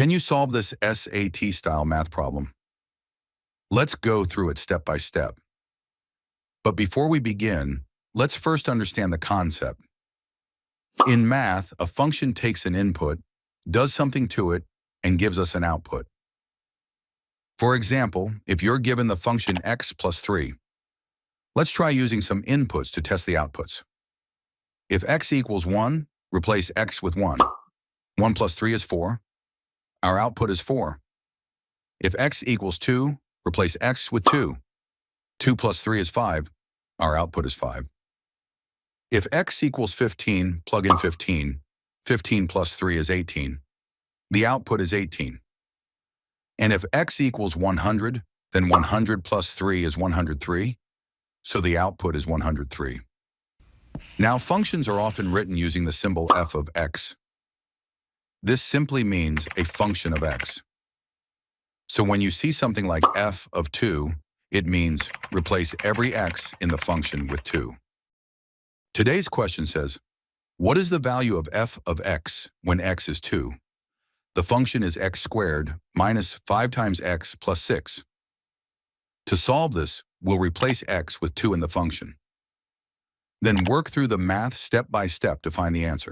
Can you solve this SAT-style math problem? Let's go through it step by step. But before we begin, let's first understand the concept. In math, a function takes an input, does something to it, and gives us an output. For example, if you're given the function x plus 3, let's try using some inputs to test the outputs. If x equals 1, replace x with 1. 1 plus 3 is 4. Our output is 4. If x equals 2, replace x with 2. 2 plus 3 is 5. Our output is 5. If x equals 15, plug in 15. 15 plus 3 is 18. The output is 18. And if x equals 100, then 100 plus 3 is 103. So the output is 103. Now, functions are often written using the symbol f of x. This simply means a function of x. So when you see something like f of 2, it means replace every x in the function with 2. Today's question says, what is the value of f of x when x is 2? The function is x squared minus 5 times x plus 6. To solve this, we'll replace x with 2 in the function. Then work through the math step by step to find the answer.